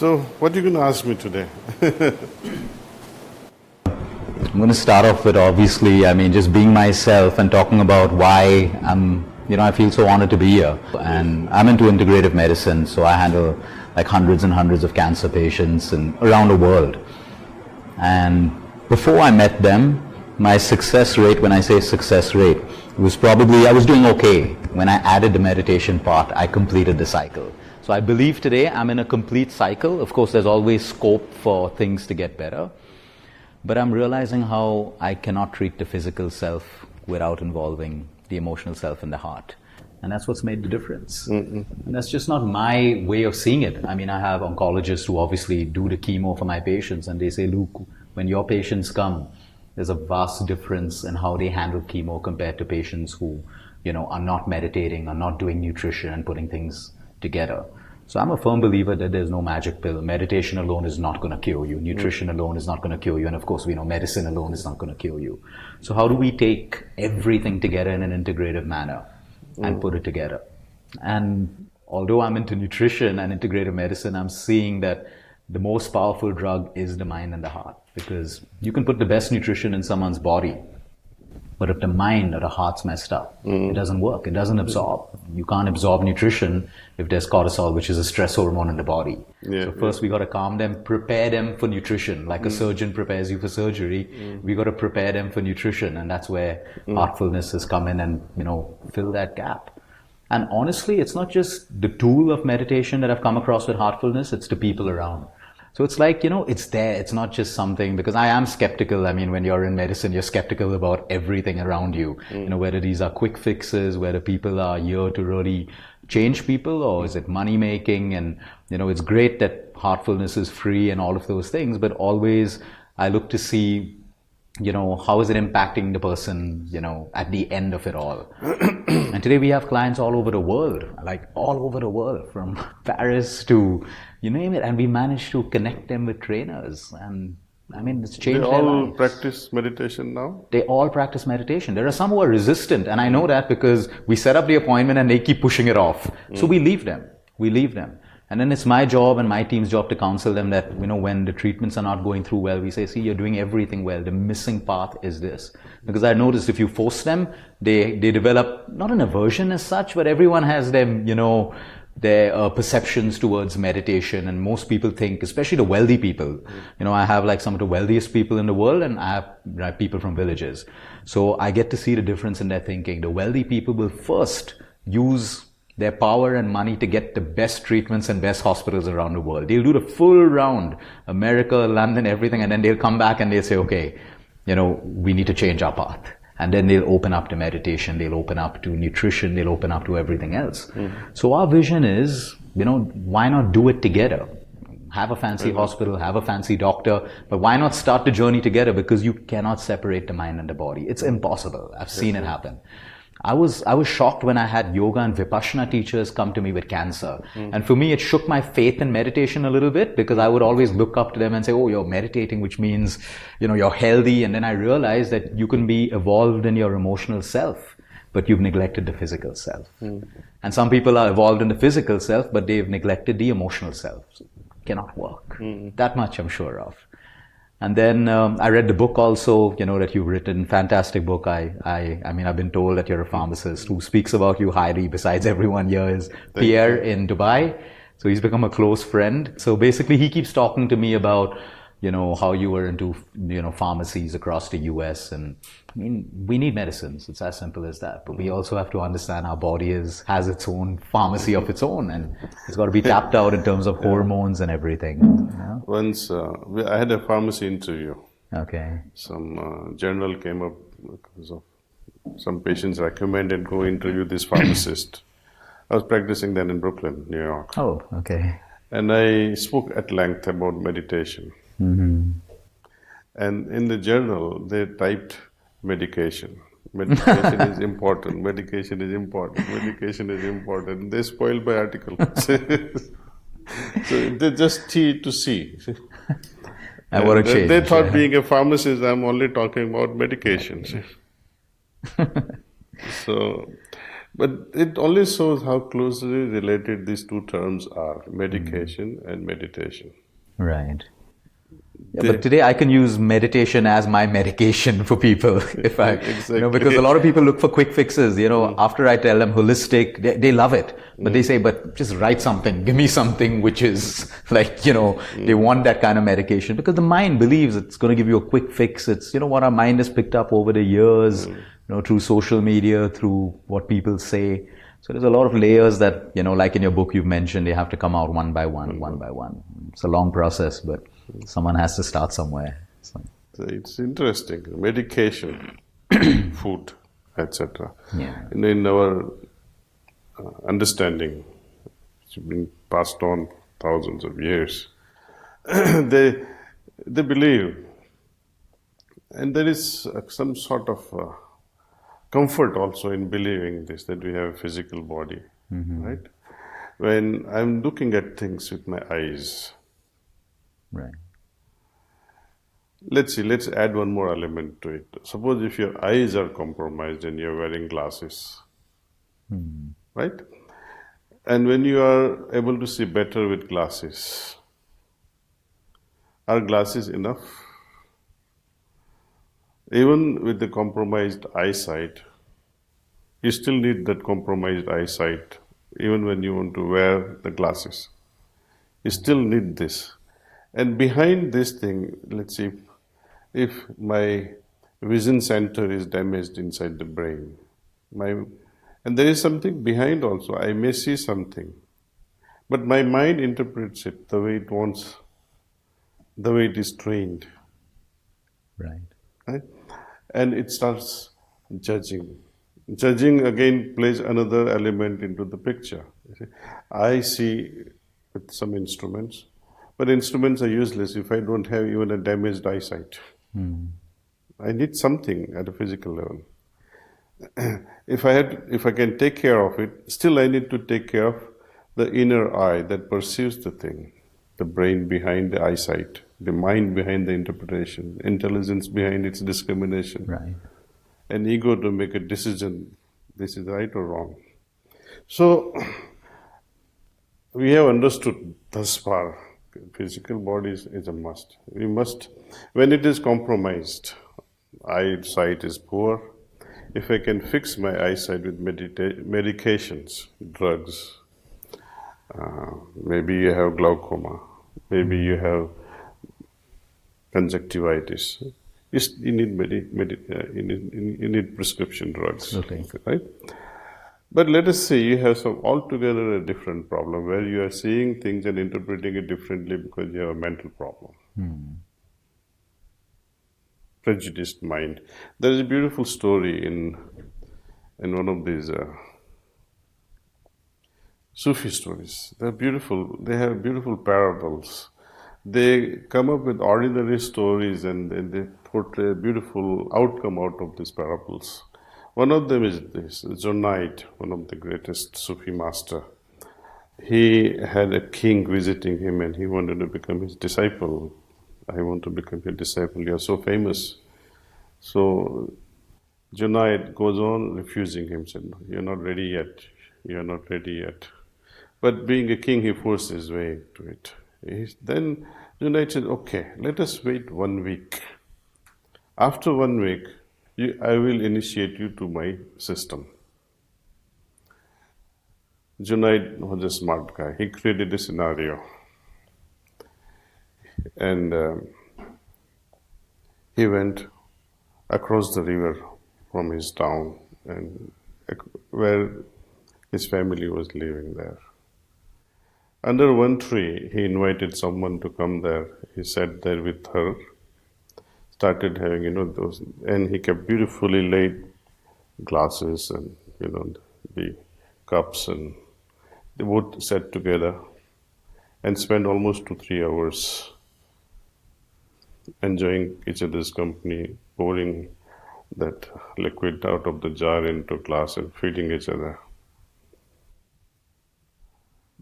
So, what are you going to ask me today? I'm going to start off with obviously, just being myself and talking about why I feel so honored to be here. And I'm into integrative medicine, so I handle like hundreds and hundreds of cancer patients around the world. And before I met them, my success rate, when I say success rate, was probably, I was doing okay. When I added the meditation part, I completed the cycle. So I believe today I'm in a complete cycle. Of course, there's always scope for things to get better. But I'm realizing how I cannot treat the physical self without involving the emotional self and the heart. And that's what's made the difference. And that's just not my way of seeing it. I have oncologists who obviously do the chemo for my patients, and they say, Luke, when your patients come, there's a vast difference in how they handle chemo compared to patients who, are not meditating, are not doing nutrition and putting things together. So I'm a firm believer that there's no magic pill. Meditation alone is not going to cure you. Nutrition alone is not going to cure you. And of course, we know medicine alone is not going to cure you. So how do we take everything together in an integrative manner and put it together? And although I'm into nutrition and integrative medicine, I'm seeing that the most powerful drug is the mind and the heart. Because you can put the best nutrition in someone's body, but if the mind or the heart's messed up, it doesn't work. It doesn't absorb. You can't absorb nutrition if there's cortisol, which is a stress hormone in the body. So first we got to calm them, prepare them for nutrition. Like a surgeon prepares you for surgery, we got to prepare them for nutrition. And that's where Heartfulness has come in and, fill that gap. And honestly, it's not just the tool of meditation that I've come across with Heartfulness, it's the people around. So it's like, it's there. It's not just something, because I am skeptical. When you're in medicine, you're skeptical about everything around you. Whether these are quick fixes, whether people are here to really change people, or is it money making? And, it's great that Heartfulness is free and all of those things, but always I look to see, how is it impacting the person, at the end of it all. And today we have clients all over the world, from Paris to, you name it, and we managed to connect them with trainers. And it's changed their lives. They all practice meditation now? They all practice meditation. There are some who are resistant, and I know that because we set up the appointment and they keep pushing it off. So we leave them. And then it's my job and my team's job to counsel them that, when the treatments are not going through well, we say, see, you're doing everything well. The missing part is this. Because I noticed if you force them, they develop not an aversion as such, but everyone has them, their perceptions towards meditation. And most people think, especially the wealthy people, I have some of the wealthiest people in the world, and I have people from villages. So I get to see the difference in their thinking. The wealthy people will first use their power and money to get the best treatments and best hospitals around the world. They'll do the full round, America, London, everything, and then they'll come back and they'll say, okay, we need to change our path. And then they'll open up to meditation, they'll open up to nutrition, they'll open up to everything else. So our vision is, why not do it together? Have a fancy hospital, have a fancy doctor, but why not start the journey together? Because you cannot separate the mind and the body. It's impossible. I've seen it happen. I was shocked when I had yoga and vipassana teachers come to me with cancer. And for me, it shook my faith in meditation a little bit, because I would always look up to them and say, oh, you're meditating, which means, you're healthy. And then I realized that you can be evolved in your emotional self, but you've neglected the physical self. And some people are evolved in the physical self, but they've neglected the emotional self. So it cannot work. That much I'm sure of. And then I read the book also, that you've written. Fantastic book. I've been told that you're a pharmacist who speaks about you highly. Besides everyone here is Pierre in Dubai. So he's become a close friend. So basically he keeps talking to me about, how you were into, pharmacies across the US. And we need medicines. It's as simple as that. But we also have to understand our body has its own pharmacy of its own. And it's got to be tapped out in terms of hormones and everything. Once I had a pharmacy interview. Okay. Some journal came up because of some patients recommended go interview this pharmacist. I was practicing then in Brooklyn, New York. Oh, okay. And I spoke at length about meditation. And in the journal, they typed medication. Medication is important. Medication is important. Medication is important. They spoiled my article. So they just to see. And what a change. They thought being a pharmacist, I'm only talking about medications. So But it only shows how closely related these two terms are, medication and meditation. Right. Yeah, They, but today I can use meditation as my medication for people if I, because a lot of people look for quick fixes, after I tell them holistic, they love it. But they say, but just write something, give me something which is like, they want that kind of medication because the mind believes it's going to give you a quick fix. It's, what our mind has picked up over the years, through social media, through what people say. So there's a lot of layers that, like in your book you've mentioned, they have to come out one by one, one by one. It's a long process, but someone has to start somewhere. So it's interesting. Medication, food, etc. Yeah. In our understanding, it's been passed on thousands of years. they believe, and there is some sort of comfort also in believing this, that we have a physical body, right? When I'm looking at things with my eyes, Right. let's add one more element to it. Suppose if your eyes are compromised and you're wearing glasses, right? And when you are able to see better with glasses, are glasses enough? Even with the compromised eyesight, you still need that compromised eyesight, even when you want to wear the glasses. You still need this. And behind this thing, let's see, if my vision center is damaged inside the brain, and there is something behind also, I may see something, but my mind interprets it the way it wants, the way it is trained. Right? And it starts judging. Judging again plays another element into the picture. I see with some instruments, but instruments are useless if I don't have even a damaged eyesight. I need something at a physical level. If I can take care of it, still I need to take care of the inner eye that perceives the thing, the brain behind the eyesight, the mind behind the interpretation, intelligence behind its discrimination, Right. and ego to make a decision, this is right or wrong. So, we have understood thus far, physical body is a must. We must, when it is compromised, eyesight is poor, if I can fix my eyesight with medications, drugs, maybe you have glaucoma, maybe you have conjunctivitis, you need prescription drugs, Okay. right? But let us say you have some altogether a different problem where you are seeing things and interpreting it differently because you have a mental problem. Prejudiced mind. There is a beautiful story in one of these Sufi stories. They're beautiful. They have beautiful parables. They come up with ordinary stories and they portray a beautiful outcome out of these parables. One of them is this, Junaid, one of the greatest Sufi master. He had a king visiting him and he wanted to become his disciple. I want to become your disciple, you are so famous. So Junaid goes on refusing him, said, no, you're not ready yet, you're not ready yet. But being a king, he forced his way to it. Then Junaid said, okay, let us wait 1 week. After 1 week, I will initiate you to my system. Junaid was a smart guy. He created a scenario. And he went across the river from his town and where his family was living there. Under one tree, he invited someone to come there. He sat there with her, started having, those, and he kept beautifully laid glasses and, the cups, and they both sat together and spent almost 2-3 hours enjoying each other's company, pouring that liquid out of the jar into a glass and feeding each other.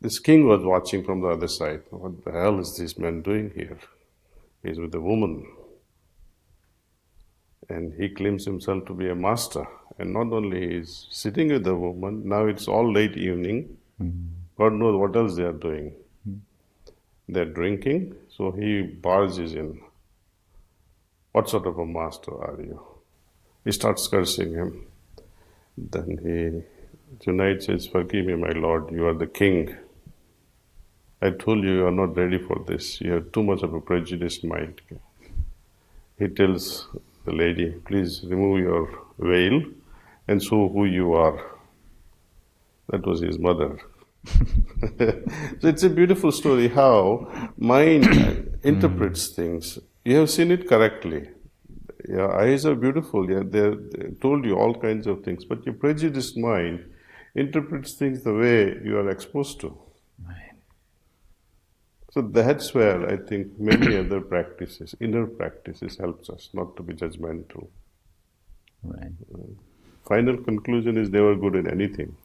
This king was watching from the other side. What the hell is this man doing here? He's with a woman. and he claims himself to be a master. And not only he's sitting with the woman, now it's all late evening. God knows what else they are doing. They're drinking, so he barges in. What sort of a master are you? He starts cursing him. Then Junaid says, forgive me, my lord, you are the king. I told you are not ready for this. You have too much of a prejudiced mind. He tells the lady, please remove your veil and show who you are. That was his mother. So it's a beautiful story how mind interprets things. You have seen it correctly. Your eyes are beautiful. Yeah, they told you all kinds of things, but your prejudiced mind interprets things the way you are exposed to. Right. So that's where I think many other practices, inner practices, helps us not to be judgmental. Right. Final conclusion is never good in anything.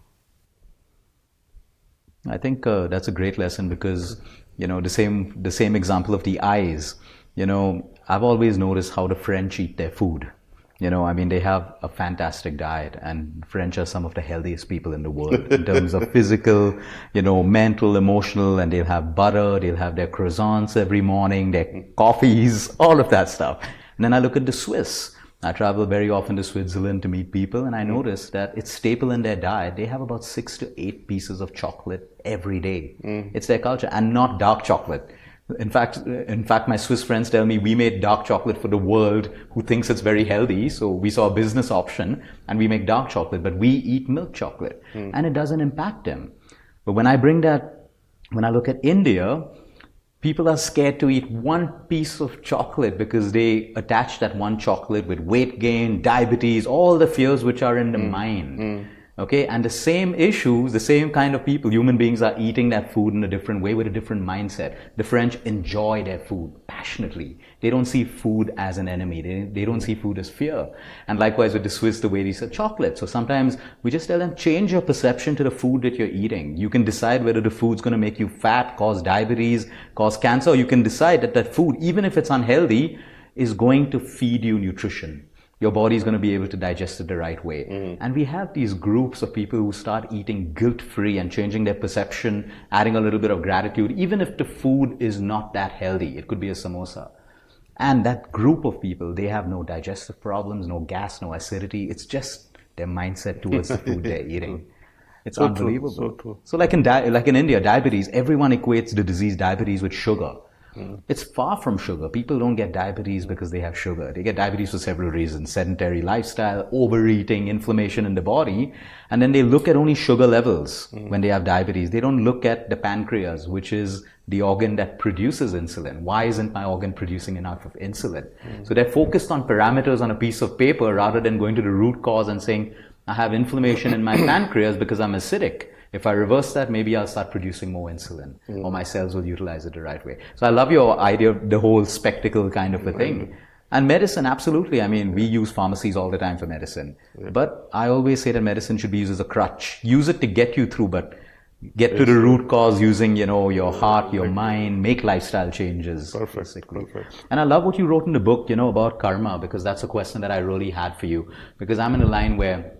I think that's a great lesson because, the same example of the eyes, I've always noticed how the French eat their food. They have a fantastic diet, and French are some of the healthiest people in the world in terms of physical, mental, emotional, and they'll have butter, they'll have their croissants every morning, their coffees, all of that stuff. And then I look at the Swiss. I travel very often to Switzerland to meet people, and I notice that it's staple in their diet. They have about 6 to 8 pieces of chocolate every day. It's their culture, and not dark chocolate. In fact, my Swiss friends tell me we made dark chocolate for the world who thinks it's very healthy. So we saw a business option and we make dark chocolate, but we eat milk chocolate and it doesn't impact them. But when I look at India, people are scared to eat one piece of chocolate because they attach that one chocolate with weight gain, diabetes, all the fears which are in the mind. Okay, and the same issues, the same kind of people, human beings are eating that food in a different way with a different mindset. The French enjoy their food passionately. They don't see food as an enemy. They don't see food as fear. And likewise with the Swiss, the way they say chocolate. So sometimes we just tell them, change your perception to the food that you're eating. You can decide whether the food's going to make you fat, cause diabetes, cause cancer. Or you can decide that food, even if it's unhealthy, is going to feed you nutrition. Your body is going to be able to digest it the right way. And we have these groups of people who start eating guilt-free and changing their perception, adding a little bit of gratitude, even if the food is not that healthy. It could be a samosa. And that group of people, they have no digestive problems, no gas, no acidity. It's just their mindset towards the food they're eating. It's so unbelievable. True. So like in India, diabetes, everyone equates the disease diabetes with sugar. It's far from sugar. People don't get diabetes because they have sugar. They get diabetes for several reasons. Sedentary lifestyle, overeating, inflammation in the body. And then they look at only sugar levels when they have diabetes. They don't look at the pancreas, which is the organ that produces insulin. Why isn't my organ producing enough of insulin? So they're focused on parameters on a piece of paper rather than going to the root cause and saying, I have inflammation in my pancreas because I'm acidic. If I reverse that, maybe I'll start producing more insulin or my cells will utilize it the right way. So I love your idea of the whole spectacle kind of a thing. And medicine, absolutely. We use pharmacies all the time for medicine. But I always say that medicine should be used as a crutch. Use it to get you through, but get to the root cause using, your heart, your mind, make lifestyle changes. Perfect. And I love what you wrote in the book, about karma, because that's a question that I really had for you. Because I'm in a line where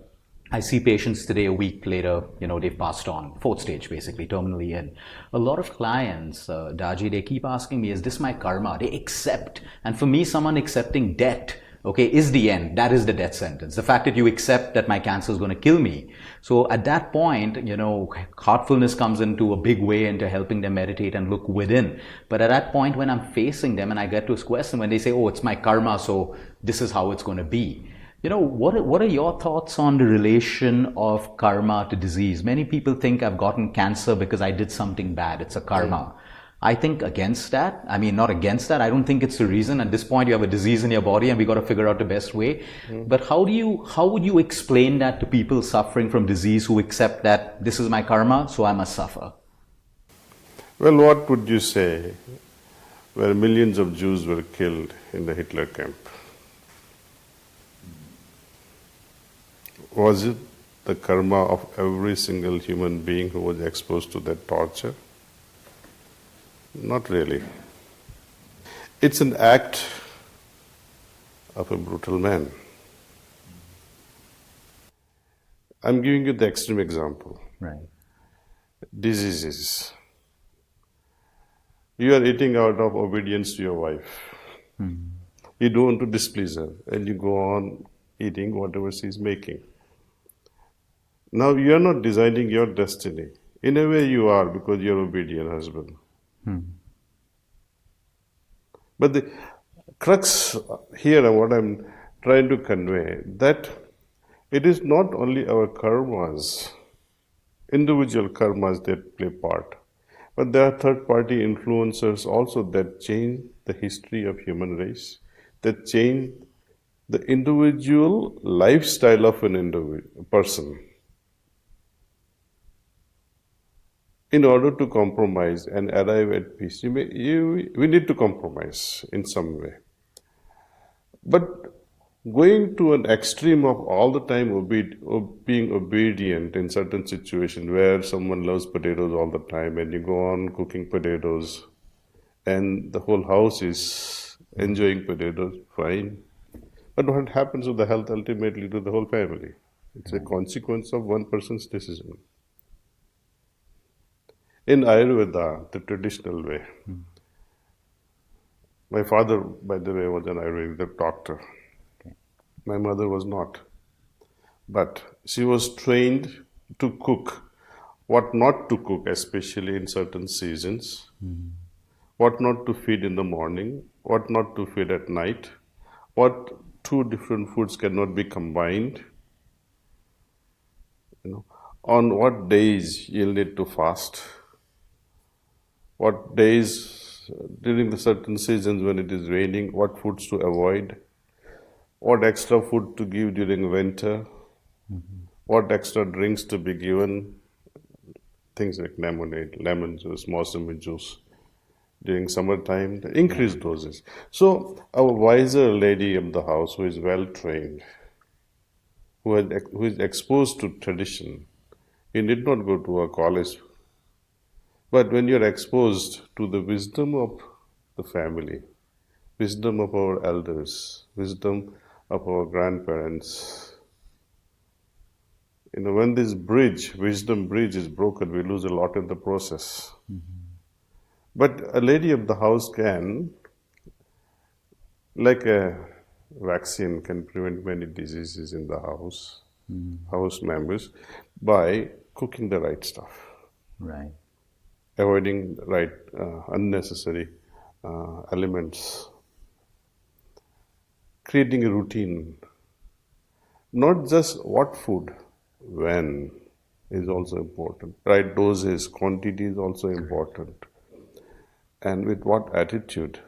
I see patients today, a week later, they've passed on, 4th stage basically, terminally in. A lot of clients, Daaji, they keep asking me, is this my karma? They accept. And for me, someone accepting death, is the end. That is the death sentence. The fact that you accept that my cancer is going to kill me. So at that point, heartfulness comes into a big way into helping them meditate and look within. But at that point, when I'm facing them and I get to this question, when they say, oh, it's my karma, so this is how it's going to be. What are your thoughts on the relation of karma to disease? Many people think I've gotten cancer because I did something bad. It's a karma. I think against that. Not against that. I don't think it's the reason. At this point, you have a disease in your body and we got to figure out the best way. But how would you explain that to people suffering from disease who accept that this is my karma, so I must suffer? Well, what would you say where millions of Jews were killed in the Hitler camp? Was it the karma of every single human being who was exposed to that torture? Not really. It's an act of a brutal man. I'm giving you the extreme example. Right. Diseases. You are eating out of obedience to your wife. You don't want to displease her, and you go on eating whatever she's making. Now you are not designing your destiny. In a way you are, because you're obedient husband. But the crux here, and what I'm trying to convey, that it is not only our karmas, individual karmas that play part, but there are third-party influencers also that change the history of human race, that change the individual lifestyle of an individual person in order to compromise and arrive at peace. We need to compromise in some way. But going to an extreme of all the time being obedient in certain situations where someone loves potatoes all the time and you go on cooking potatoes and the whole house is enjoying potatoes, fine. But what happens to the health ultimately to the whole family? It's a consequence of one person's decision. In Ayurveda, the traditional way, my father, by the way, was an Ayurvedic doctor. My mother was not. But she was trained to cook, what not to cook, especially in certain seasons, what not to feed in the morning, what not to feed at night, what two different foods cannot be combined, on what days you'll need to fast, what days during the certain seasons when it is raining, what foods to avoid, what extra food to give during winter, what extra drinks to be given, things like lemonade, lemon juice, mossami juice during summertime, the increased doses. So our wiser lady of the house who is well trained, who is exposed to tradition, he did not go to a college. But when you're exposed to the wisdom of the family, wisdom of our elders, wisdom of our grandparents, when this wisdom bridge is broken, we lose a lot in the process. But a lady of the house can, like a vaccine can prevent many diseases in the house, house members, by cooking the right stuff. Right. Avoiding right unnecessary elements, creating a routine. Not just what food, when is also important. Right doses, quantity is also important. And with what attitude.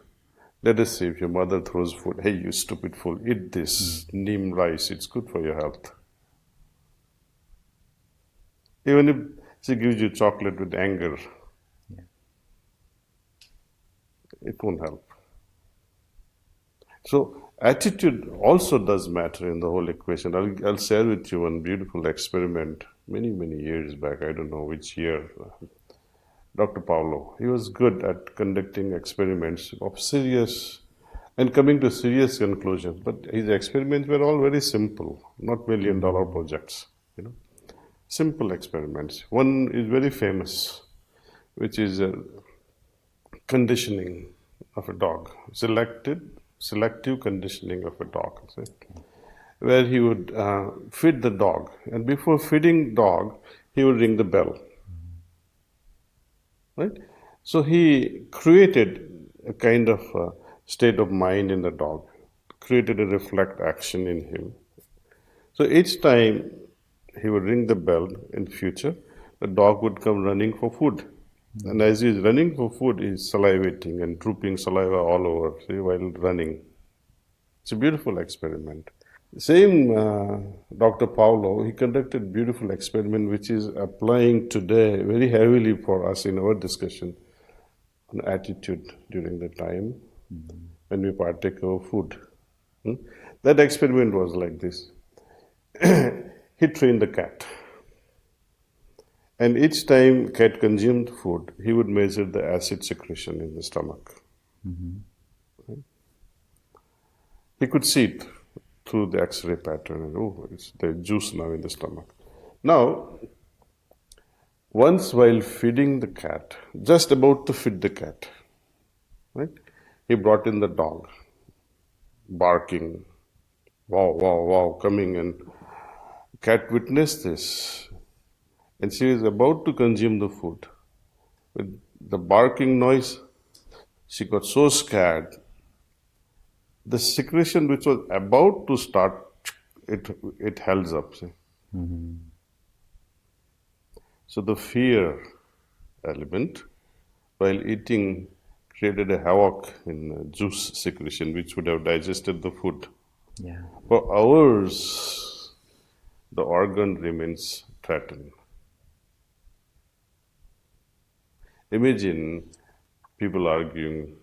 Let us say if your mother throws food, hey, you stupid fool, eat this neem rice, it's good for your health. Even if she gives you chocolate with anger, it won't help. So attitude also does matter in the whole equation. I'll share with you one beautiful experiment many years back. I don't know which year. Dr. Paulo, he was good at conducting experiments of serious and coming to serious conclusions. But his experiments were all very simple, not $1 million projects. Simple experiments. One is very famous, which is conditioning of a dog, selective conditioning of a dog, where he would feed the dog, and before feeding dog, he would ring the bell. Right? So he created a kind of state of mind in the dog, created a reflect action in him. So each time he would ring the bell in future, the dog would come running for food. And as he is running for food, he is salivating and drooping saliva all over while running. It's a beautiful experiment. Same Dr. Paulo, he conducted beautiful experiment which is applying today very heavily for us in our discussion on attitude during the time when we partake of food. That experiment was like this. He trained the cat. And each time cat consumed food, he would measure the acid secretion in the stomach. He could see it through the X-ray pattern, and it's the juice now in the stomach. Now, once while feeding the cat, just about to feed the cat, right? He brought in the dog, barking, wow, wow, wow, coming, and cat witnessed this, and she was about to consume the food. With the barking noise, she got so scared. The secretion which was about to start, it held up. See? So the fear element, while eating, created a havoc in juice secretion, which would have digested the food. Yeah. For hours, the organ remains threatened. Imagine people arguing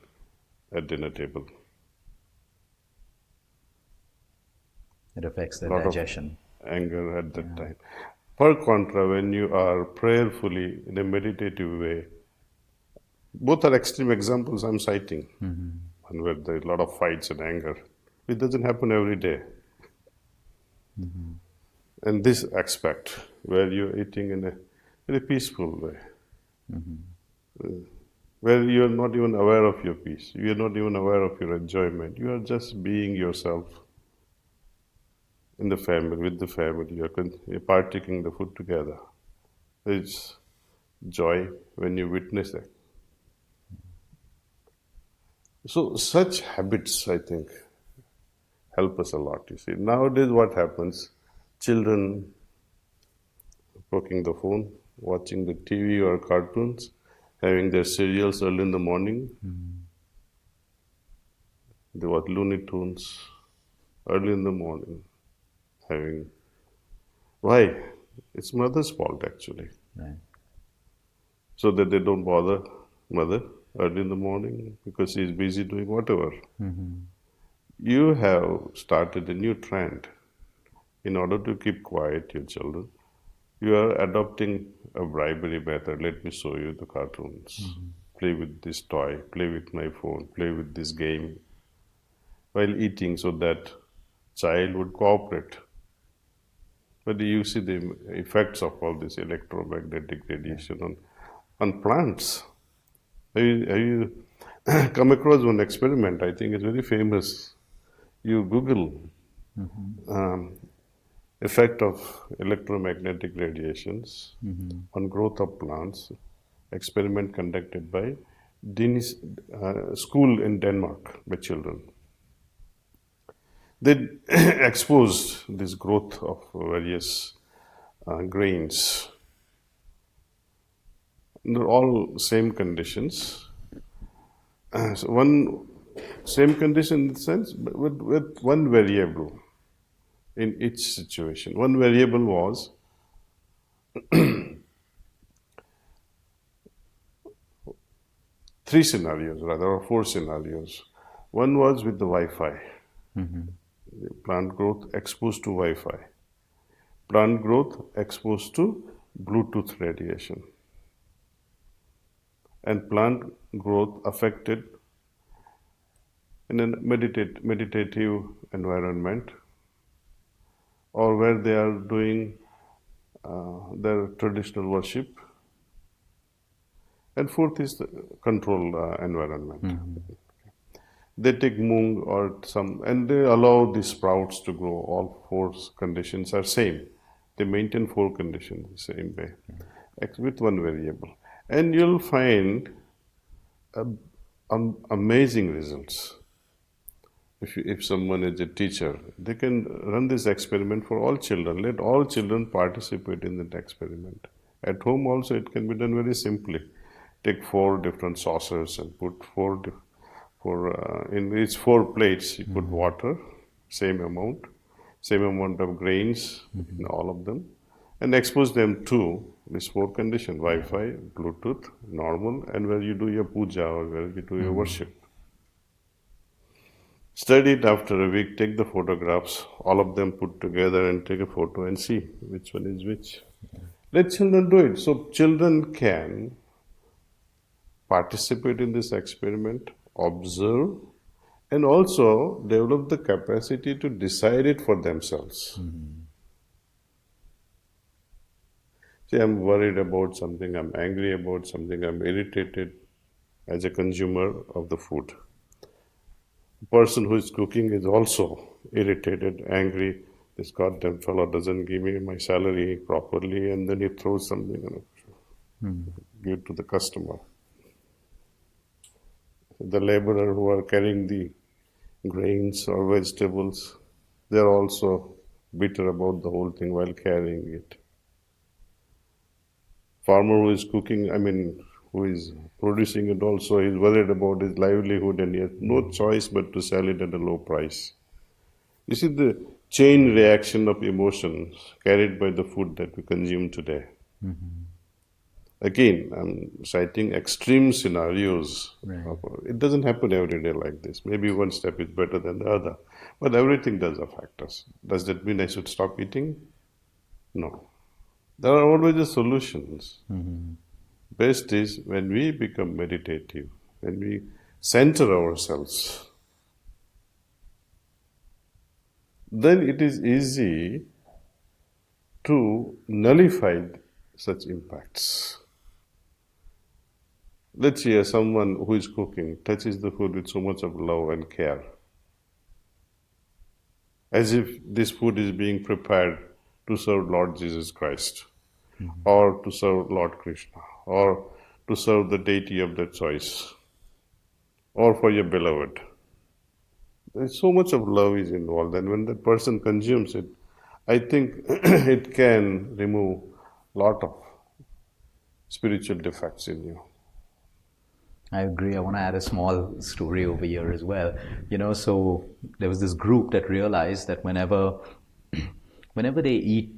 at dinner table. It affects the Lot digestion. of anger at that time. Per contra, when you are prayerfully in a meditative way, both are extreme examples I'm citing, and where there are a lot of fights and anger. It doesn't happen every day. And this aspect, where you're eating in a peaceful way, where you're not even aware of your peace, you're not even aware of your enjoyment, you are just being yourself in the family, with the family, you're partaking the food together. There's joy when you witness it. So such habits, I think, help us a lot. You see, nowadays what happens? Children poking the phone, watching the TV or cartoons, having their cereals early in the morning. They watch Looney Tunes early in the morning. Why? It's mother's fault actually. Right. So that they don't bother mother early in the morning because she's busy doing whatever. You have started a new trend. In order to keep quiet your children, you are adopting a bribery method. Let me show you the cartoons. Play with this toy, play with my phone, play with this game while eating, so that child would cooperate. But you see the effects of all this electromagnetic radiation on plants. Have you come across one experiment? I think it's very famous. You Google effect of electromagnetic radiations on growth of plants. Experiment conducted by Danish school in Denmark by children. They exposed this growth of various grains. They're all same conditions. So one same condition in the sense, but with one variable in each situation. One variable was three scenarios, rather, or four scenarios. One was with the Wi-Fi. The plant growth exposed to Wi-Fi. Plant growth exposed to Bluetooth radiation. And plant growth affected in a meditative environment, or where they are doing their traditional worship. And fourth is the controlled environment. They take mung or some, and they allow the sprouts to grow. All four conditions are same. They maintain four conditions the same way, with one variable. And you'll find amazing results. If someone is a teacher, they can run this experiment for all children. Let all children participate in that experiment. At home also it can be done very simply. Take 4 different saucers and put in each 4 plates you put water, same amount of grains in all of them, and expose them to these 4 conditions: Wi-Fi, Bluetooth, normal, and where you do your puja or where you do your worship. Study it after a week, take the photographs, all of them put together and take a photo and see which one is which. Let children do it. So children can participate in this experiment, observe, and also develop the capacity to decide it for themselves. See, I'm worried about something, I'm angry about something, I'm irritated as a consumer of the food. The person who is cooking is also irritated, angry. This goddamn fellow doesn't give me my salary properly, and then he throws something and give it to the customer. The laborer who are carrying the grains or vegetables, they're also bitter about the whole thing while carrying it. Farmer who is cooking, who is producing it also, is worried about his livelihood and he has no choice but to sell it at a low price. You see the chain reaction of emotions carried by the food that we consume today. Again, I'm citing extreme scenarios. Right. It doesn't happen every day like this. Maybe one step is better than the other. But everything does affect us. Does that mean I should stop eating? No. There are always the solutions. Best is when we become meditative, when we center ourselves, then it is easy to nullify such impacts. Let's say someone who is cooking touches the food with so much of love and care, as if this food is being prepared to serve Lord Jesus Christ, or to serve Lord Krishna, or to serve the deity of their choice, or for your beloved. There's so much of love is involved, and when that person consumes it, I think it can remove a lot of spiritual defects in you. I agree. I want to add a small story over here as well. So there was this group that realized that whenever they eat,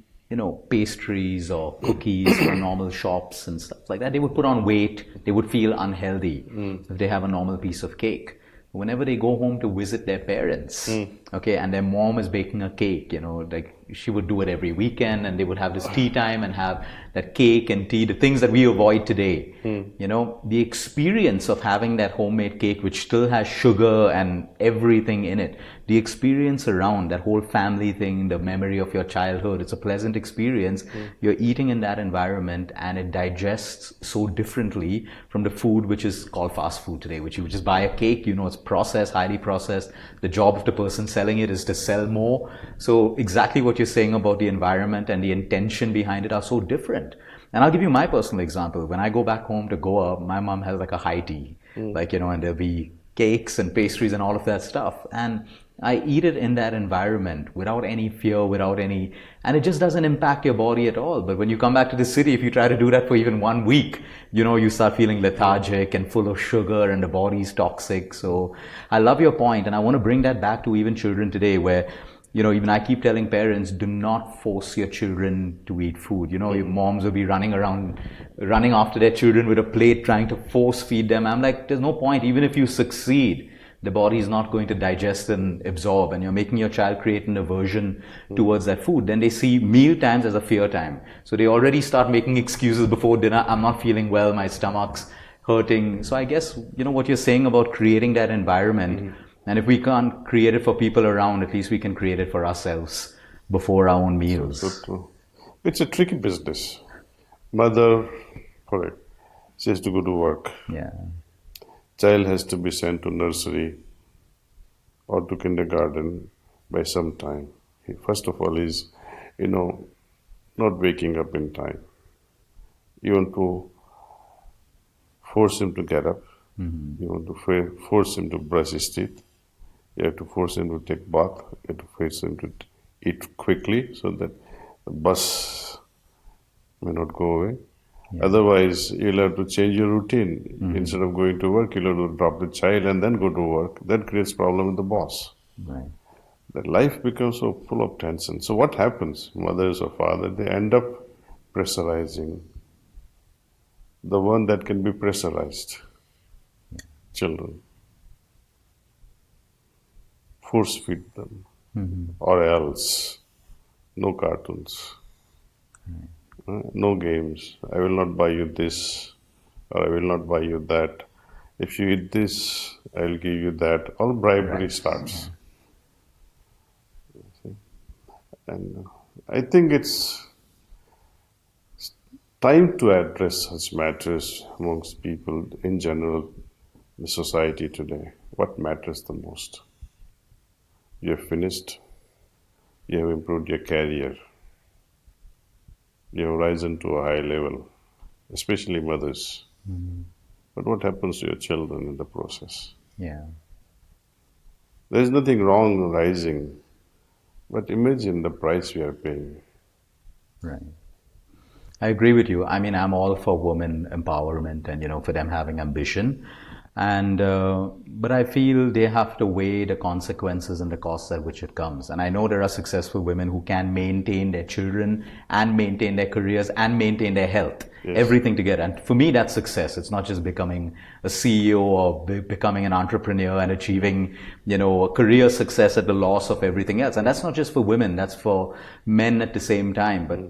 pastries or cookies from normal shops and stuff like that, they would put on weight, they would feel unhealthy if they have a normal piece of cake. Whenever they go home to visit their parents, okay, and their mom is baking a cake, like she would do it every weekend, and they would have this tea time and have that cake and tea, the things that we avoid today. The experience of having that homemade cake, which still has sugar and everything in it, the experience around that whole family thing, the memory of your childhood, it's a pleasant experience. You're eating in that environment and it digests so differently from the food which is called fast food today, which you just buy a cake, it's processed, highly processed. The job of the person selling it is to sell more. So exactly what you're saying about the environment and the intention behind it are so different. And I'll give you my personal example. When I go back home to Goa, my mom has like a high tea, and there'll be cakes and pastries and all of that stuff. And I eat it in that environment without any fear, and it just doesn't impact your body at all. But when you come back to the city, if you try to do that for even 1 week, you start feeling lethargic and full of sugar and the body's toxic. So I love your point, and I want to bring that back to even children today where, even I keep telling parents, do not force your children to eat food. Your moms will be running after their children with a plate, trying to force feed them. I'm like, there's no point. Even if you succeed, the body is not going to digest and absorb, and you're making your child create an aversion towards that food. Then they see meal times as a fear time. So they already start making excuses before dinner. I'm not feeling well, my stomach's hurting. So I guess, what you're saying about creating that environment, and if we can't create it for people around, at least we can create it for ourselves before our own meals. So true. It's a tricky business. Mother, correct, she has to go to work. Yeah. Child has to be sent to nursery or to kindergarten by some time. He, first of all, is, not waking up in time. You want to force him to get up. You want to force him to brush his teeth. You have to force him to take bath. You have to force him to eat quickly so that the bus may not go away. Yeah. Otherwise, you'll have to change your routine. Instead of going to work, you'll have to drop the child and then go to work. That creates problem with the boss. Right. That life becomes so full of tension. So what happens? Mothers or father, they end up pressurizing the one that can be pressurized. Children. Force feed them. Or else no cartoons. No games. I will not buy you this, or I will not buy you that. If you eat this, I'll give you that. All bribery Right. starts. And I think it's time to address such matters amongst people in general, the society today. What matters the most? You have finished, you have improved your career, you have risen to a high level, especially mothers. But what happens to your children in the process? Yeah. There is nothing wrong rising, but imagine the price we are paying. Right. I agree with you. I mean, I'm all for women empowerment and, for them having ambition. And, but I feel they have to weigh the consequences and the costs at which it comes. And I know there are successful women who can maintain their children and maintain their careers and maintain their health, everything together. And for me, that's success. It's not just becoming a CEO or becoming an entrepreneur and achieving, a career success at the loss of everything else. And that's not just for women, that's for men at the same time. But,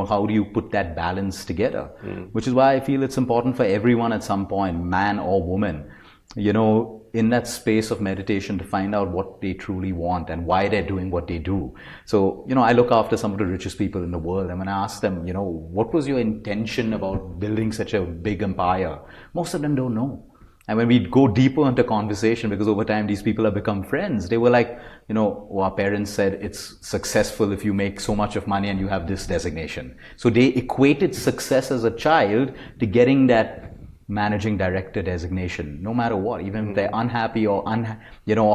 how do you put that balance together? Which is why I feel it's important for everyone at some point, man or woman, in that space of meditation to find out what they truly want and why they're doing what they do. So, I look after some of the richest people in the world, and when I ask them, what was your intention about building such a big empire? Most of them don't know. And when we go deeper into conversation, because over time these people have become friends, they were like, our parents said it's successful if you make so much of money and you have this designation. So they equated success as a child to getting that managing director designation, no matter what, even if they're unhappy or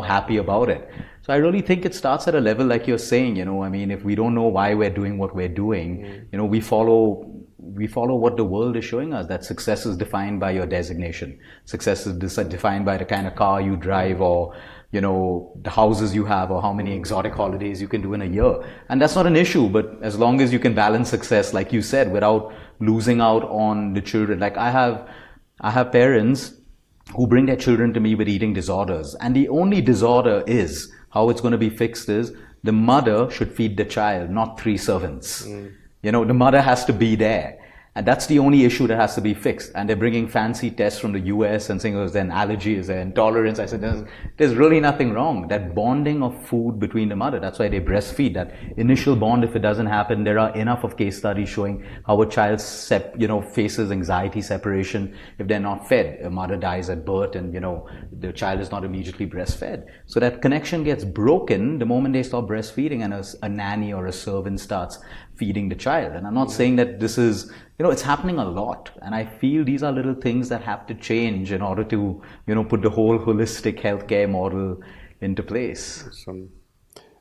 happy about it. So I really think it starts at a level like you're saying, if we don't know why we're doing what we're doing, we follow what the world is showing us, that success is defined by your designation. Success is defined by the kind of car you drive, or the houses you have, or how many exotic holidays you can do in a year. And that's not an issue, but as long as you can balance success, like you said, without losing out on the children. Like I have parents who bring their children to me with eating disorders, and the only disorder is how it's going to be fixed is the mother should feed the child, not 3 servants. The mother has to be there. And that's the only issue that has to be fixed. And they're bringing fancy tests from the US and saying, is there an allergy, is there intolerance? I said, there's really nothing wrong. That bonding of food between the mother, that's why they breastfeed. That initial bond, if it doesn't happen, there are enough of case studies showing how a child faces anxiety separation if they're not fed. A mother dies at birth and, the child is not immediately breastfed. So that connection gets broken the moment they stop breastfeeding and a nanny or a servant starts feeding the child. And I'm not saying that this is, it's happening a lot. And I feel these are little things that have to change in order to, put the whole holistic healthcare model into place. Some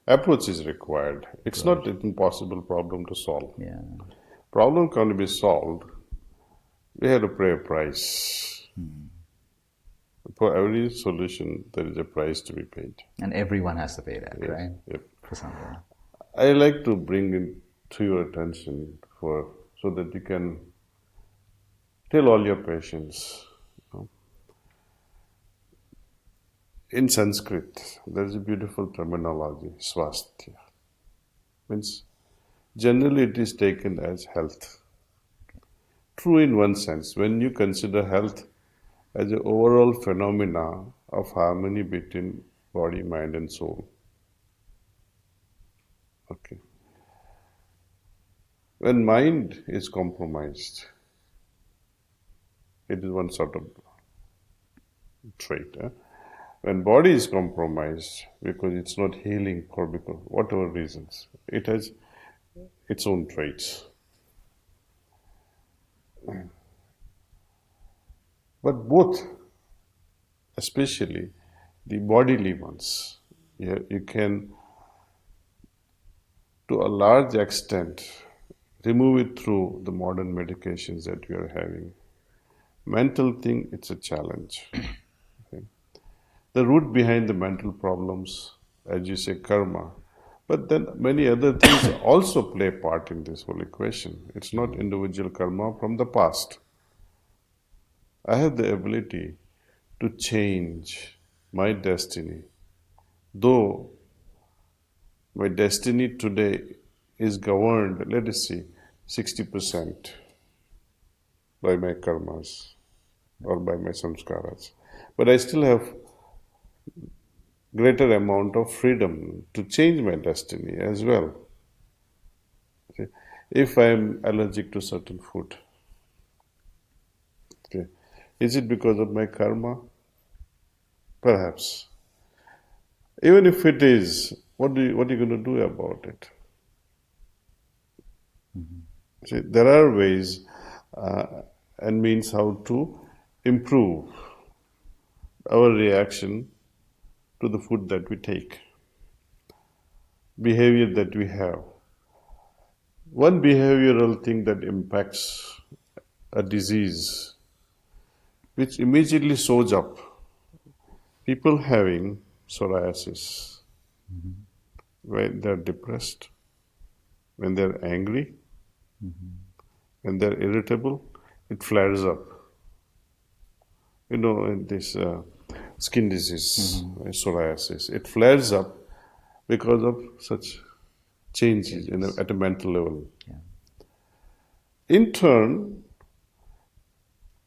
approach is required. It's not an impossible problem to solve. Yeah. Problem can be solved. We have to pay a price. For every solution, there is a price to be paid. And everyone has to pay that, right? Yep. For something. I like to bring it to your attention so that you can tell all your patients. In Sanskrit, there is a beautiful terminology, swasthya. Means generally it is taken as health. True in one sense, when you consider health as an overall phenomena of harmony between body, mind and soul. Okay. When mind is compromised, it is one sort of trait. When body is compromised, because it's not healing for because whatever reasons, it has its own traits. But both, especially the bodily ones, you can, to a large extent, remove it through the modern medications that we are having. Mental thing, it's a challenge. Okay. The root behind the mental problems, as you say, karma, but then many other things also play part in this whole equation. It's not individual karma from the past. I have the ability to change my destiny, though my destiny today is governed, let us see, 60% by my karmas or by my samskaras. but I still have greater amount of freedom to change my destiny as well. Okay. If I am allergic to certain food, okay, is it because of my karma? Perhaps. Even if it is, what are you going to do about it? See, there are ways and means how to improve our reaction to the food that we take, behavior that we have. One behavioral thing that impacts a disease, which immediately shows up, people having psoriasis, when they're depressed, when they're angry, when they're irritable, it flares up. You know, in this skin disease, psoriasis, it flares up because of such changes at a mental level. Yeah. In turn,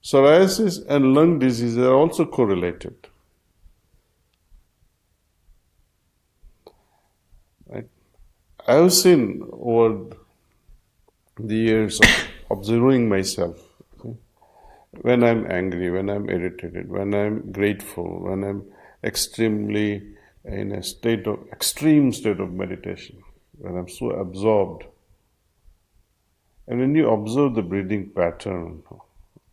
psoriasis and lung disease are also correlated. Right? I have seen over the years of observing myself, okay, when I'm angry, when I'm irritated, when I'm grateful, when I'm extremely in a extreme state of meditation, when I'm so absorbed. And when you observe the breathing pattern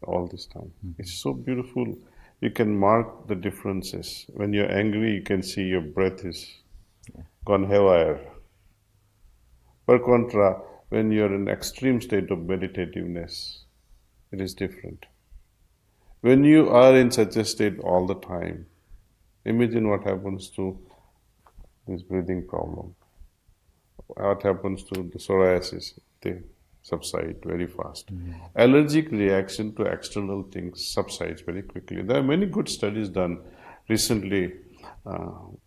all this time, it's so beautiful. You can mark the differences. When you're angry, you can see your breath is gone haywire. Per contra, when you're in extreme state of meditativeness, it is different. When you are in such a state all the time, imagine what happens to this breathing problem. What happens to the psoriasis? They subside very fast. Allergic reaction to external things subsides very quickly. There are many good studies done recently.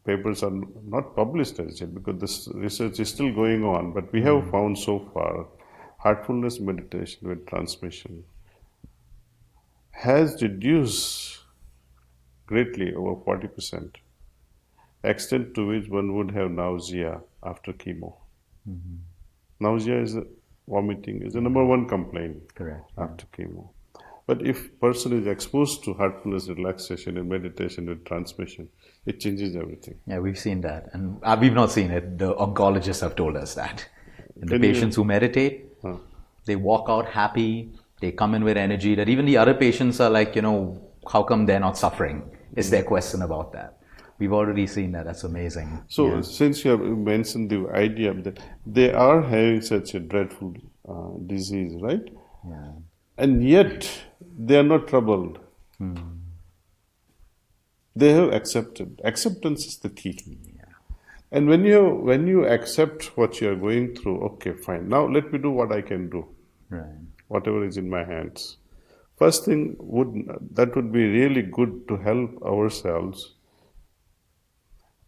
Papers are not published as yet because this research is still going on, but we have found so far heartfulness meditation with transmission has reduced greatly, over 40%, extent to which one would have nausea after chemo. Nausea is vomiting is the number one complaint. Correct. After chemo. But if person is exposed to heartfulness relaxation and meditation with transmission, it changes everything. Yeah, we've seen that. And we've not seen it. The oncologists have told us that. And the Can patients who meditate, they walk out happy, they come in with energy, that even the other patients are like, how come they're not suffering? Is their question about that. We've already seen that. That's amazing. So since you have mentioned the idea that they are having such a dreadful disease, right? Yeah. And yet they are not troubled. They have accepted. Acceptance is the key. Yeah. And when you accept what you are going through, okay, fine. Now let me do what I can do. Right. Whatever is in my hands. First thing would be really good to help ourselves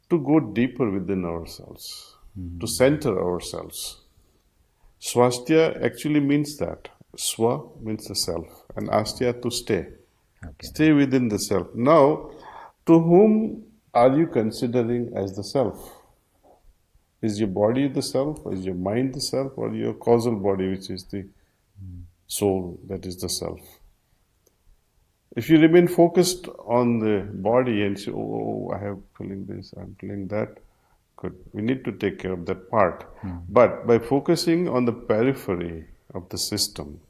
to go deeper within ourselves, to center ourselves. Swasthya actually means that. Swa means the self, and astya to stay. Okay. Stay within the self. Now, to whom are you considering as the self? Is your body the self? Is your mind the self? Or your causal body, which is the soul, that is the self? If you remain focused on the body and say, oh, I have feeling this, I'm feeling that, good. We need to take care of that part. But by focusing on the periphery of the system,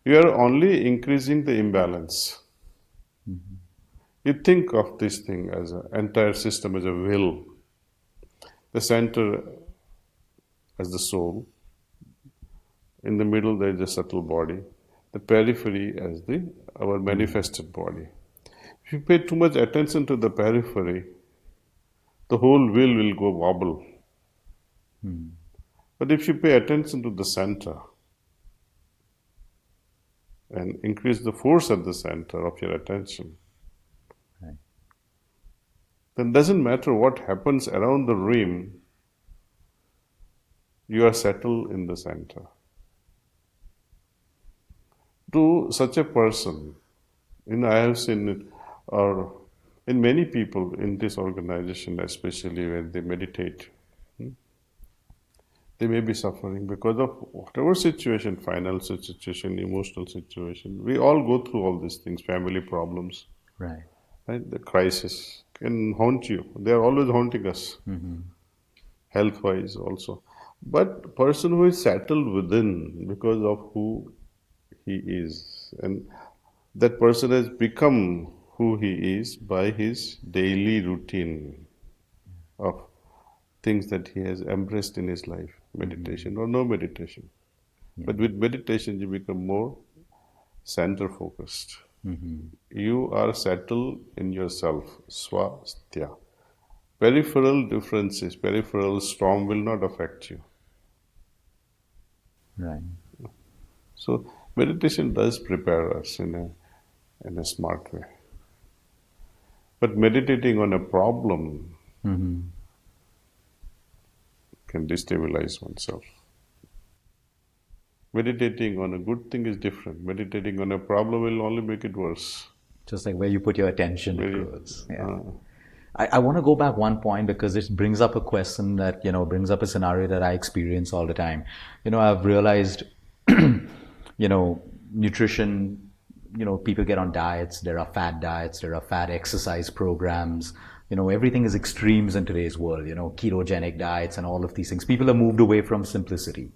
you are only increasing the imbalance. You think of this thing as an entire system as a wheel. The center as the soul. In the middle there is a subtle body. The periphery as our manifested body. If you pay too much attention to the periphery, the whole wheel will go wobble. But if you pay attention to the center and increase the force at the center of your attention, then it doesn't matter what happens around the rim, you are settled in the center. To such a person, I have seen it, or in many people in this organization, especially when they meditate, they may be suffering because of whatever situation, financial situation, emotional situation. We all go through all these things, family problems, Right. right? The crisis can haunt you. They are always haunting us, health-wise also. But person who is settled within because of who he is, and that person has become who he is by his daily routine of things that he has embraced in his life, meditation or no meditation. But with meditation, you become more center focused. You are settled in yourself, swasthya. Peripheral differences, peripheral storm will not affect you. Right. So meditation does prepare us in a smart way. But meditating on a problem can destabilize oneself. Meditating on a good thing is different. Meditating on a problem will only make it worse. Just like where you put your attention Very- towards. Yeah. I want to go back one point because it brings up a question that, brings up a scenario that I experience all the time. I've realized, nutrition, people get on diets, there are fad diets, there are fad exercise programs, everything is extremes in today's world, ketogenic diets and all of these things. People have moved away from simplicity.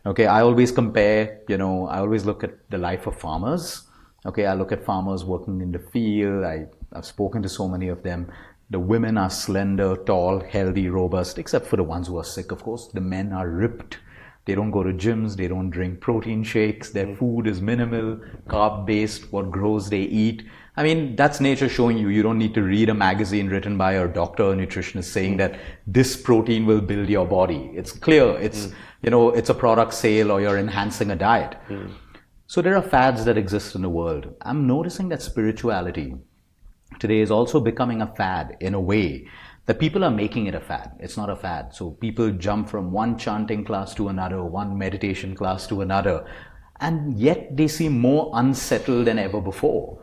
Okay, I always compare, I always look at the life of farmers. Okay, I look at farmers working in the field. I've spoken to so many of them. The women are slender, tall, healthy, robust, except for the ones who are sick, of course. The men are ripped. They don't go to gyms. They don't drink protein shakes. Their food is minimal, carb-based. What grows, they eat. I mean, that's nature showing you. You don't need to read a magazine written by a doctor or nutritionist saying that this protein will build your body. It's clear. It's, it's a product sale or you're enhancing a diet. So there are fads that exist in the world. I'm noticing that spirituality today is also becoming a fad in a way that people are making it a fad. It's not a fad. So people jump from one chanting class to another, one meditation class to another, and yet they seem more unsettled than ever before.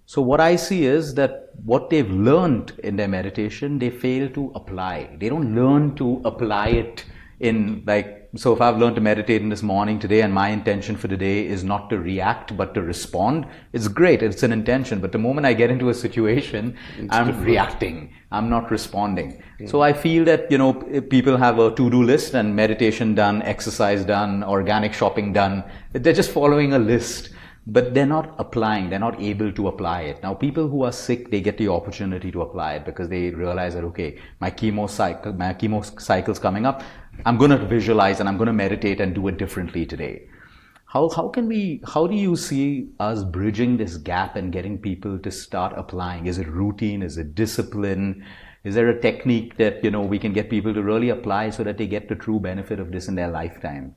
So what I see is that what they've learned in their meditation, they fail to apply. They don't learn to apply it in so if I've learned to meditate in this morning today and my intention for the day is not to react but to respond, it's great, it's an intention. But the moment I get into a situation, I'm reacting, I'm not responding. So I feel that, people have a to-do list and meditation done, exercise done, organic shopping done. They're just following a list. But they're not applying, they're not able to apply it. Now, people who are sick, they get the opportunity to apply it because they realize that, okay, my chemo cycle's coming up. I'm going to visualize and I'm going to meditate and do it differently today. How do you see us bridging this gap and getting people to start applying? Is it routine? Is it discipline? Is there a technique that, we can get people to really apply so that they get the true benefit of this in their lifetime?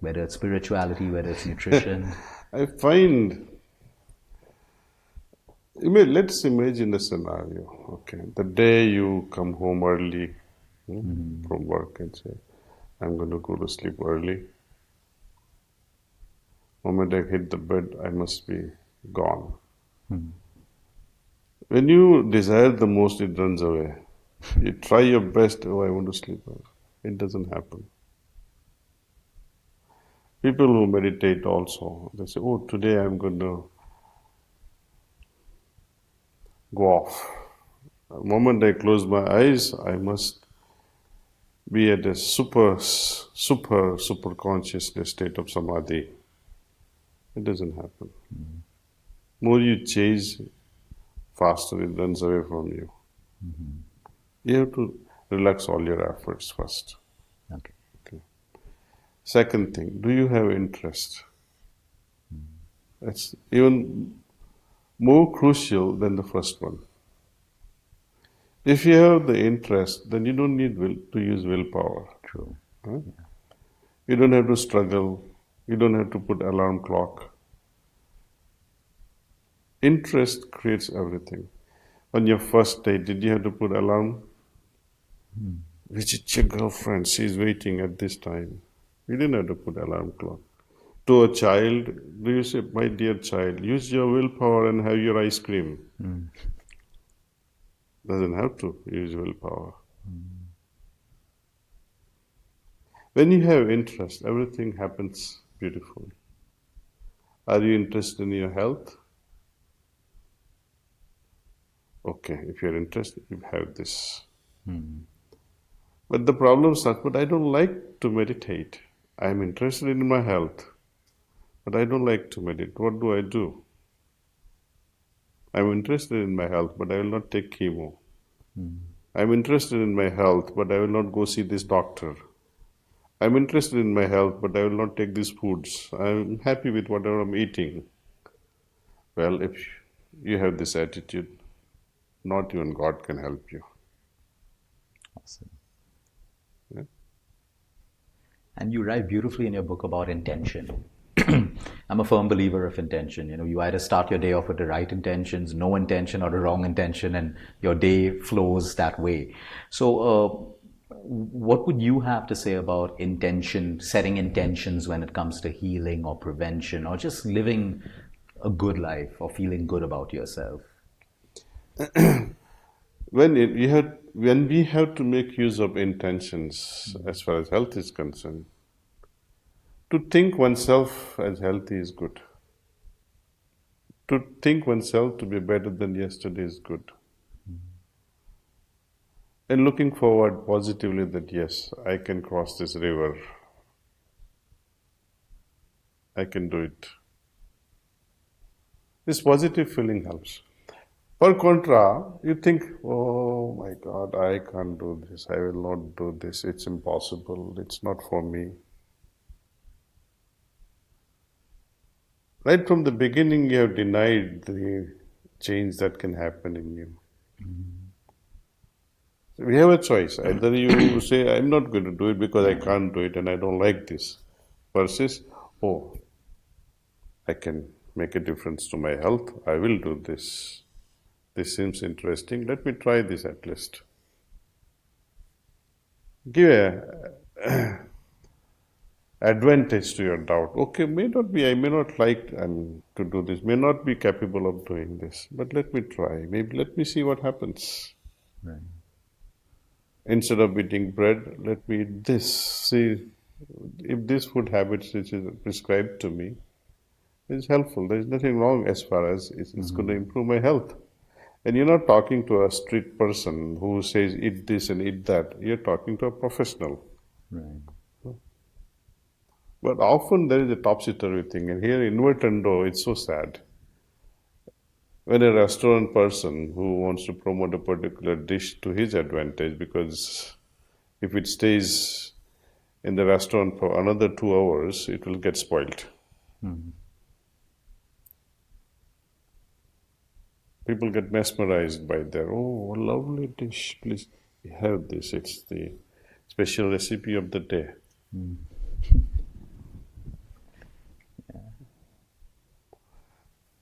Whether it's spirituality, whether it's nutrition. I find, let's imagine a scenario. Okay, the day you come home early from work and say, I'm going to go to sleep early. The moment I hit the bed, I must be gone. When you desire the most, it runs away. You try your best, I want to sleep early. It doesn't happen. People who meditate also, they say, today I'm going to go off. The moment I close my eyes, I must be at a super consciousness state of samadhi. It doesn't happen. More you chase, faster it runs away from you. You have to relax all your efforts first. Okay. Second thing, do you have interest? That's even more crucial than the first one. If you have the interest, then you don't need to use willpower. True. Huh? You don't have to struggle. You don't have to put alarm clock. Interest creates everything. On your first date, did you have to put alarm? Visit your girlfriend, she's waiting at this time. You didn't have to put alarm clock. To a child, do you say, my dear child, use your willpower and have your ice cream? Doesn't have to use willpower. When you have interest, everything happens beautifully. Are you interested in your health? Okay, if you're interested, you have this. But the problem starts, but I don't like to meditate. I'm interested in my health, but I don't like to meditate. What do I do? I'm interested in my health, but I will not take chemo. I'm interested in my health, but I will not go see this doctor. I'm interested in my health, but I will not take these foods. I'm happy with whatever I'm eating. Well, if you have this attitude, not even God can help you. Awesome. Yeah? And you write beautifully in your book about intention. I'm a firm believer of intention. You know, you either start your day off with the right intentions, no intention, or the wrong intention, and your day flows that way. So, what would you have to say about intention, setting intentions when it comes to healing or prevention, or just living a good life or feeling good about yourself? When we have to make use of intentions as far as health is concerned, to think oneself as healthy is good. To think oneself to be better than yesterday is good. And looking forward positively that yes, I can cross this river. I can do it. This positive feeling helps. Per contra, you think, oh my God, I can't do this. I will not do this. It's impossible. It's not for me. Right from the beginning, you have denied the change that can happen in you. So we have a choice. Either you say, I'm not going to do it because I can't do it and I don't like this, versus, oh, I can make a difference to my health. I will do this. This seems interesting. Let me try this at least. Give a advantage to your doubt. Okay, I may not like to do this, may not be capable of doing this, but let me try. Maybe let me see what happens. Right. Instead of eating bread, let me eat this. See if this food habits which is prescribed to me is helpful. There is nothing wrong as far as it's going to improve my health. And you're not talking to a street person who says eat this and eat that. You're talking to a professional. Right. But often there is a topsy-turvy thing, and here inadvertently, it's so sad. When a restaurant person who wants to promote a particular dish to his advantage, because if it stays in the restaurant for another 2 hours, it will get spoiled. People get mesmerized by their, oh, lovely dish, please have this. It's the special recipe of the day.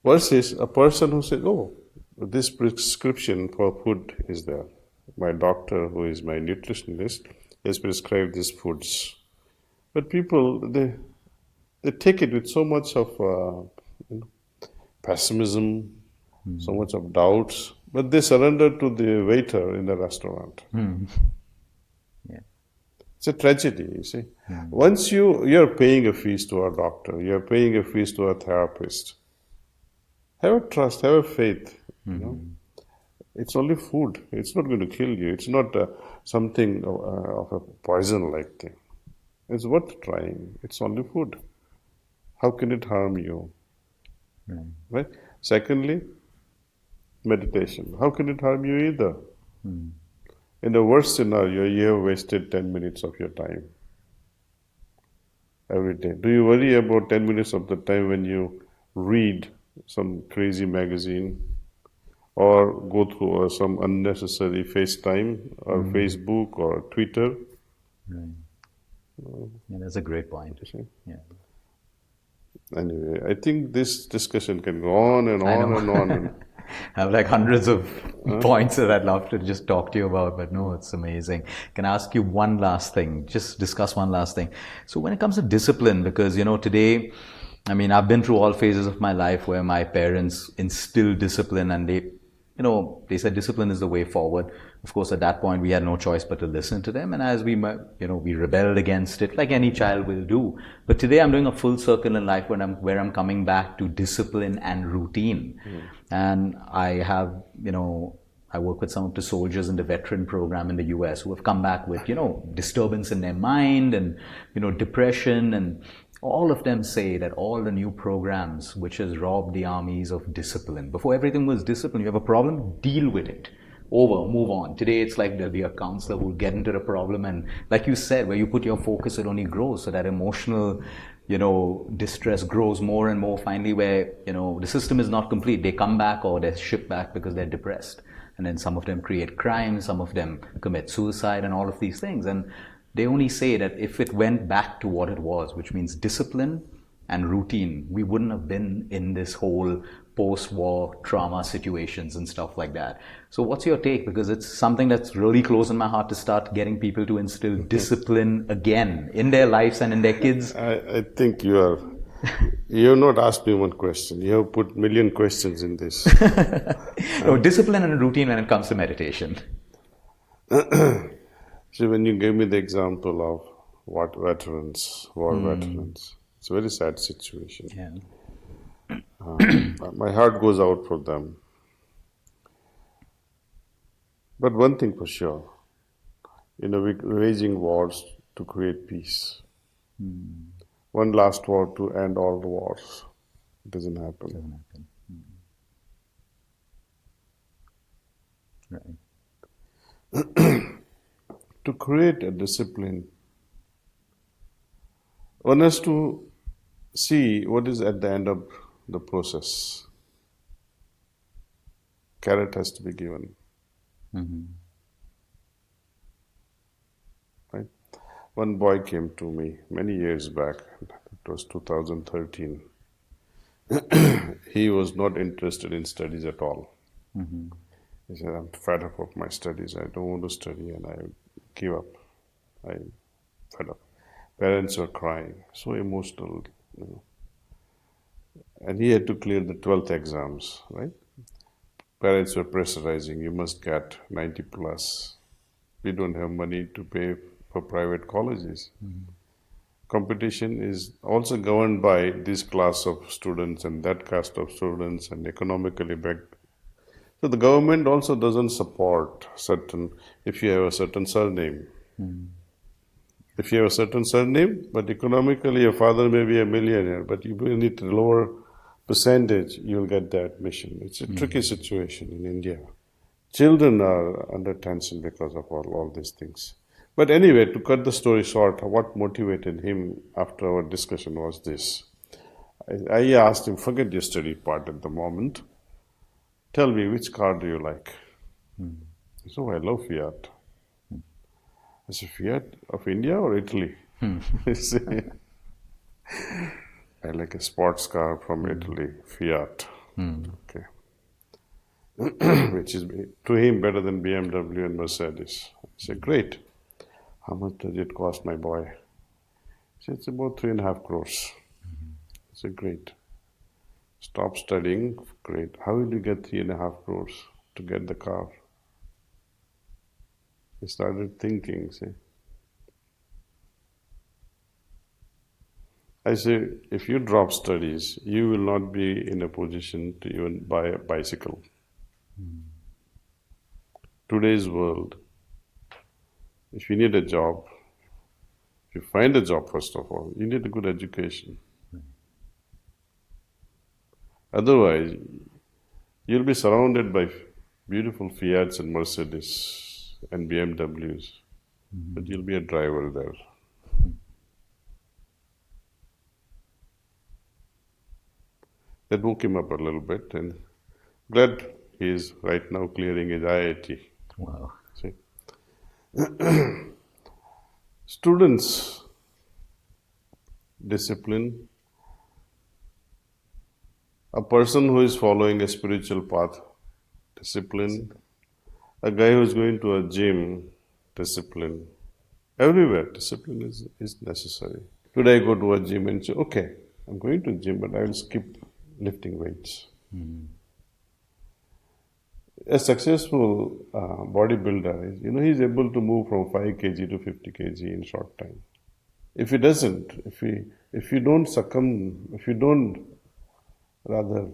Versus a person who says, oh, this prescription for food is there. My doctor, who is my nutritionist, has prescribed these foods. But people, they take it with so much of pessimism, so much of doubts, but they surrender to the waiter in the restaurant. Yeah. It's a tragedy, you see. Once you're paying a fees to a doctor, you're paying a fees to a therapist, have a trust, have a faith. You know? It's only food. It's not going to kill you. It's not something of a poison-like thing. It's worth trying. It's only food. How can it harm you? Right? Secondly, meditation. How can it harm you either? In the worst scenario, you have wasted 10 minutes of your time every day. Do you worry about 10 minutes of the time when you read some crazy magazine or go through some unnecessary FaceTime or Facebook or Twitter? Yeah, that's a great point. Yeah. Anyway, I think this discussion can go on and on and on. I have like hundreds of points that I'd love to just talk to you about, but no, it's amazing. Can I ask you one last thing? Just discuss one last thing. So when it comes to discipline, because, today, I mean, I've been through all phases of my life where my parents instilled discipline and they said discipline is the way forward. Of course, at that point, we had no choice but to listen to them. And as we rebelled against it, like any child will do. But today, I'm doing a full circle in life where I'm coming back to discipline and routine. And I have, I work with some of the soldiers in the veteran program in the US who have come back with, disturbance in their mind and, depression. And all of them say that all the new programs which has robbed the armies of discipline. Before everything was discipline. You have a problem, deal with it. Over, move on. Today it's like there'll be a counselor who will get into the problem, and like you said, where you put your focus, it only grows. So that emotional, distress grows more and more. Finally, where, the system is not complete. They come back or they're shipped back because they're depressed. And then some of them create crime, some of them commit suicide and all of these things. And they only say that if it went back to what it was, which means discipline and routine, we wouldn't have been in this whole post-war trauma situations and stuff like that. So what's your take? Because it's something that's really close in my heart to start getting people to instill discipline again in their lives and in their kids. I think you have not asked me one question. You have put million questions in this. No, discipline and routine when it comes to meditation. So when you gave me the example of war veterans, it's a very sad situation. Yeah. My heart goes out for them. But one thing for sure, we're waging wars to create peace. One last war to end all the wars. It doesn't happen. Right. To create a discipline, one has to see what is at the end of the process. Carrot has to be given. Right? One boy came to me many years back. It was 2013. He was not interested in studies at all. He said, I'm fed up of my studies. I don't want to study, and I give up. I'm fed up. Parents were crying, so emotional. And he had to clear the 12th exams, right? Parents were pressurizing, you must get 90 plus. We don't have money to pay for private colleges. Competition is also governed by this class of students and that caste of students and economically backed. So the government also doesn't support if you have a certain surname. If you have a certain surname, but economically your father may be a millionaire, but you need a lower percentage, you'll get the admission. It's a tricky situation in India. Children are under tension because of all these things. But anyway, to cut the story short, what motivated him after our discussion was this. I asked him, forget your study part at the moment. Tell me, which car do you like? He said, I love Fiat. I said, Fiat of India or Italy? He said, I like a sports car from Italy, Fiat. Okay. Which is to him better than BMW and Mercedes. I said, great. How much does it cost, my boy? He said, it's about 3.5 crores. I said, great. Stop studying, great. How will you get 3.5 crores to get the car? He started thinking, see. I say, if you drop studies, you will not be in a position to even buy a bicycle. Today's world, if you need a job, if you find a job first of all, you need a good education. Otherwise, you'll be surrounded by beautiful Fiats and Mercedes and BMWs, but you'll be a driver there. That woke him up a little bit, and glad he is right now clearing his IIT. Wow. See? Students, discipline. A person who is following a spiritual path discipline. A guy who's going to a gym, discipline. Everywhere, discipline is necessary. Today I go to a gym and say, okay, I'm going to gym, but I will skip lifting weights. A successful bodybuilder, he's able to move from 5 kg to 50 kg in short time. If he doesn't, if you don't succumb, if you don't rather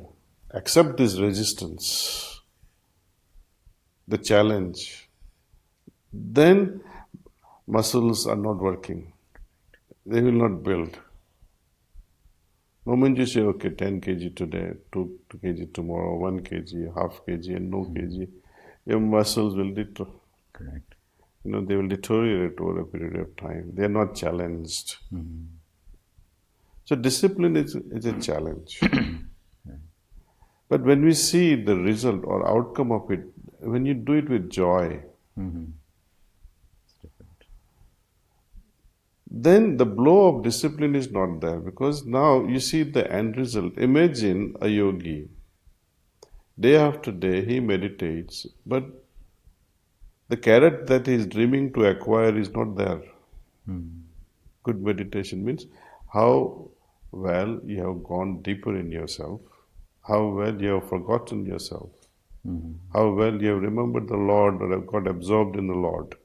accept this resistance, the challenge, then muscles are not working. They will not build. Moment you say, okay, 10 kg today, 2 kg tomorrow, 1 kg, half kg, and no kg, your muscles will Correct. they will deteriorate over a period of time. They are not challenged. So discipline is a challenge. But when we see the result or outcome of it, when you do it with joy, It's different. then the blow of discipline is not there, because now you see the end result. Imagine a yogi, day after day he meditates, but the carrot that he is dreaming to acquire is not there. Good meditation means how well you have gone deeper in yourself, how well you have forgotten yourself, how well you have remembered the Lord or have got absorbed in the Lord.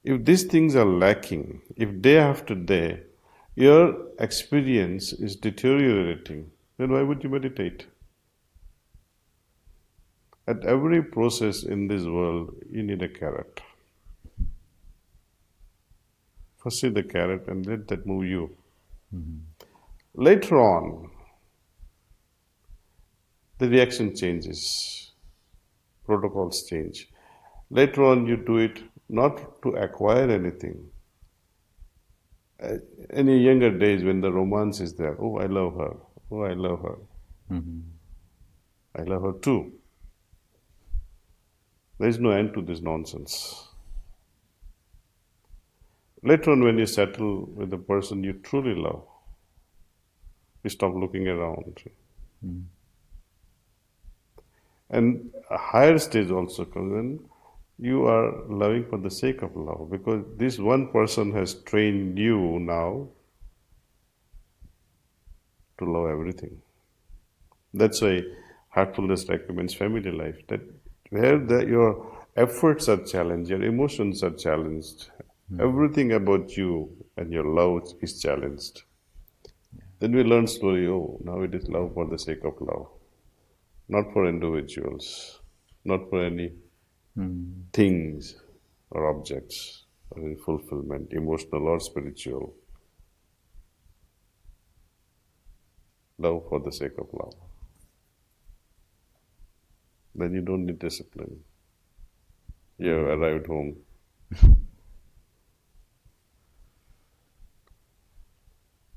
If these things are lacking, if day after day your experience is deteriorating, then why would you meditate? At every process in this world, you need a carrot. First see the carrot and let that move you. Later on, the reaction changes, protocols change. Later on, you do it not to acquire anything. In your younger days, when the romance is there, oh, I love her, oh, I love her, I love her too. There is no end to this nonsense. Later on, when you settle with the person you truly love, you stop looking around. And a higher stage also comes when you are loving for the sake of love, because this one person has trained you now to love everything. That's why Heartfulness recommends family life, that where your efforts are challenged, your emotions are challenged, everything about you and your love is challenged. Then we learn slowly, oh, now it is love for the sake of love, not for individuals, not for any things or objects or any fulfillment, emotional or spiritual. Love for the sake of love. Then you don't need discipline. You have arrived home.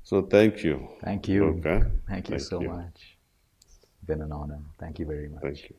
So thank you. Thank you. Okay. Thank you so much. It's been an honor. Thank you very much. Thank you.